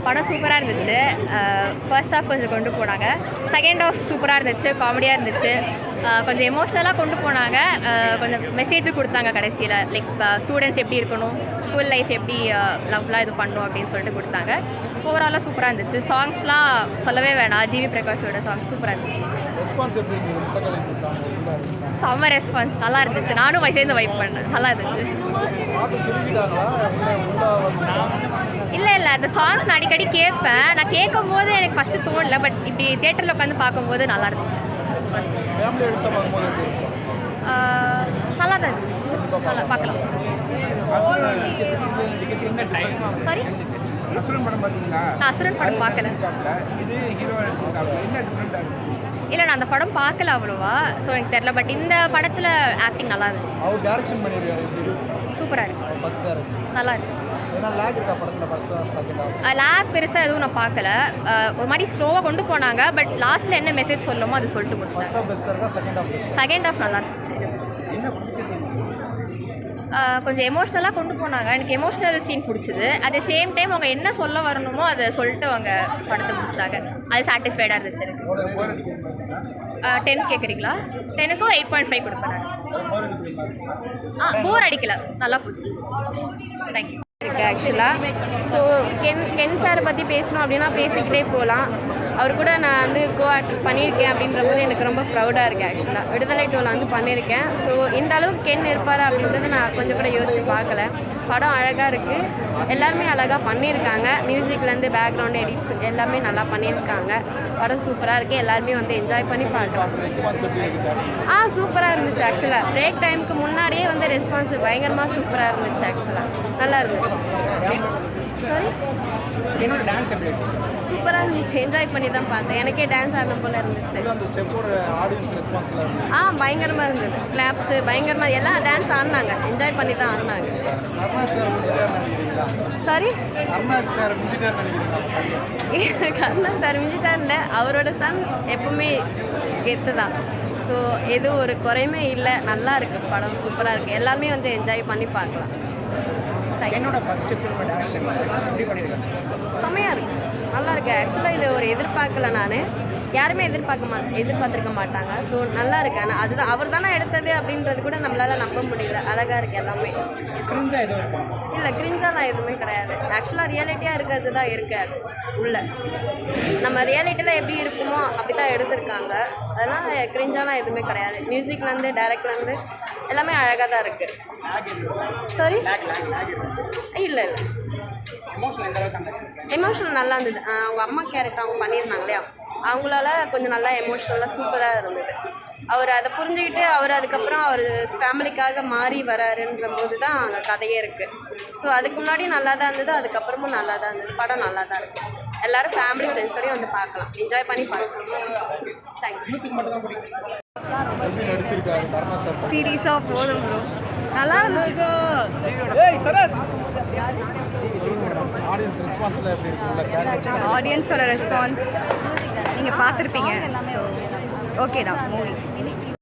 படம் சூப்பராக இருந்துச்சு. ஃபர்ஸ்ட் ஹாஃப் கொஞ்சம் கொண்டு போனாங்க, செகண்ட் ஹாஃப் சூப்பராக இருந்துச்சு, காமெடியாக இருந்துச்சு, கொஞ்சம் எமோஷ்னலாக கொண்டு போனாங்க, கொஞ்சம் மெசேஜ் கொடுத்தாங்க கடைசியில். லைக் ஸ்டூடெண்ட்ஸ் எப்படி இருக்கணும், ஸ்கூல் லைஃப் எப்படி லவ்லாம் இது பண்ணணும் அப்படின்னு சொல்லிட்டு கொடுத்தாங்க. ஓவராலாக சூப்பராக இருந்துச்சு. சாங்ஸ்லாம் சொல்லவே வேணாம், ஜிவி பிரகாஷோட சாங்ஸ் சூப்பராக இருந்துச்சு. செம்ம ரெஸ்பான்ஸ், நல்லா இருந்துச்சு. நானும் சேர்ந்து வைப் பண்ணேன், நல்லா இருந்துச்சு. இல்லை அந்த சாங்ஸ் நான் அடிக்கடி கேட்பேன். நான் கேட்கும் போது எனக்கு ஃபஸ்ட்டு தோணல, பட் இப்படி தியேட்டரில் உட்காந்து பார்க்கும்போது நல்லா இருந்துச்சு. நல்லா தான் இருந்துச்சு, நல்லா பார்க்கலாம். சாரி, நான் அசுரன் படம் பார்க்கல. இல்லை, நான் அந்த படம் பார்க்கல அவ்வளோவா, ஸோ எனக்கு தெரியல. பட் இந்த படத்தில் ஆக்டிங் நல்லா இருந்துச்சு, சூப்பராக இருக்கு, நல்லா இருக்கு. லேக் பெருசாக எதுவும் நான் பார்க்கல, ஒரு மாதிரி ஸ்லோவாக கொண்டு போனாங்க. பட் லாஸ்ட்டில் என்ன மெசேஜ் சொல்லணுமோ அது சொல்லிட்டு முடிச்சிட்டாங்க. செகண்ட் ஹாஃப் நல்லா இருந்துச்சு, கொஞ்சம் எமோஷ்னலாக கொண்டு போனாங்க. எனக்கு எமோஷ்னல் சீன் பிடிச்சிது. அட் த சேம் டைம் அவங்க என்ன சொல்ல வரணுமோ அதை சொல்லிட்டு அவங்க படத்தை முடிச்சிட்டாங்க. அது சாட்டிஸ்ஃபைடாக இருந்துச்சு எனக்கு. 10 கேட்குறீங்களா? 10க்கு ஒரு 8.5 கொடுப்பேன் நான். போர் அடிக்கல, நல்லா போச்சு. தேங்க்யூ. இருக்குது ஆக்சுவலாக. ஸோ கென் சாரை பற்றி பேசணும் அப்படின்னா பேசிக்கிட்டே போகலாம். அவர் கூட நான் வந்து கோஆக்ட் பண்ணியிருக்கேன் அப்படின்ற போது எனக்கு ரொம்ப ப்ரௌடாக இருக்குது. ஆக்சுவலாக விடுதலை 2ல் வந்து பண்ணியிருக்கேன். ஸோ இந்த அளவுக்கு கென் இருப்பார் அப்படின்றது நான் கொஞ்சம் கூட யோசித்து பார்க்கல. படம் அழகாக இருக்குது, எல்லாருமே அழகாக பண்ணியிருக்காங்க. மியூசிக்லேருந்து பேக்ரவுண்ட் எடிட்ஸ் எல்லாமே நல்லா பண்ணியிருக்காங்க. படம் சூப்பராக இருக்குது, எல்லாருமே வந்து என்ஜாய் பண்ணி பார்க்கலாம். சூப்பராக இருந்துச்சு. ஆக்சுவலாக பிரேக் டைமுக்கு முன்னாடியே வந்து ரெஸ்பான்ஸ் பயங்கரமாக சூப்பராக இருந்துச்சு. ஆக்சுவலாக நல்லா இருந்துச்சு. சாரி, சூப்பராக இருந்துச்சு, என்ஜாய் பண்ணி தான் பார்த்தேன். எனக்கே டான்ஸ் ஆடணும் போல இருந்துச்சு. பயங்கரமாக இருந்தது. கிளாப்ஸு பயங்கரமாக, எல்லாம் டான்ஸ் ஆடினாங்க, என்ஜாய் பண்ணி தான் ஆடினாங்க. சாரி, கருணா சார் மிஞ்சிட்டார் இல்லை, அவரோட சன் எப்பவுமே கெத்து தான். ஸோ எதுவும் ஒரு குறையுமே இல்லை, நல்லா இருக்குது படம், சூப்பராக இருக்குது. எல்லாருமே வந்து என்ஜாய் பண்ணி பார்க்கலாம். செம்மையாக இருக்குது, நல்லா இருக்குது. ஆக்சுவலாக இது ஒரு எதிர்பார்க்கல, நான் யாருமே எதிர்பார்த்துருக்க மாட்டாங்க. ஸோ நல்லா இருக்கு. ஆனால் அதுதான் அவர் தானே எடுத்தது அப்படின்றது கூட நம்மளால் நம்ப முடியல. அழகாக இருக்குது எல்லாமே. இல்லை, கிரிஞ்சாலாம் எதுவுமே கிடையாது. ஆக்சுவலாக ரியாலிட்டியாக இருக்கிறது தான் இருக்காது உள்ள. நம்ம ரியாலிட்டியில் எப்படி இருக்குமோ அப்படி தான் எடுத்திருக்காங்க. அதனால் கிரிஞ்சாலாம் எதுவுமே கிடையாது. மியூசிக்லேருந்து டைரக்ட்லேருந்து எல்லாமே அழகாக தான் இருக்குது. சாரி, இல்லை எமோஷனல் நல்லா இருந்தது. அவங்க அம்மா கேரக்டர் அவங்க பண்ணியிருந்தாங்க இல்லையா, அவங்களால கொஞ்சம் நல்லா எமோஷ்னலாக சூப்பராக இருந்தது. அவர் அதை புரிஞ்சுக்கிட்டு அவர் அதுக்கப்புறம் அவர் ஃபேமிலிக்காக மாறி வராருன்ற போது தான் அங்கே கதையே இருக்குது. ஸோ அதுக்கு முன்னாடி நல்லா தான் இருந்தது, அதுக்கப்புறமும் நல்லா தான் இருந்தது. படம் நல்லா தான் இருக்குது. எல்லோரும் ஃபேமிலி ஃப்ரெண்ட்ஸோடையும் வந்து பார்க்கலாம், என்ஜாய் பண்ணி பார்க்கலாம். தேங்க்யூ. சீரியஸாக போதும் ப்ரோ, நல்லா இருந்துச்சு. ஆடியன்ஸோட ரெஸ்பான்ஸ் நீங்கள் பார்த்துருப்பீங்க. ஸோ ஓகே தான் மூவி.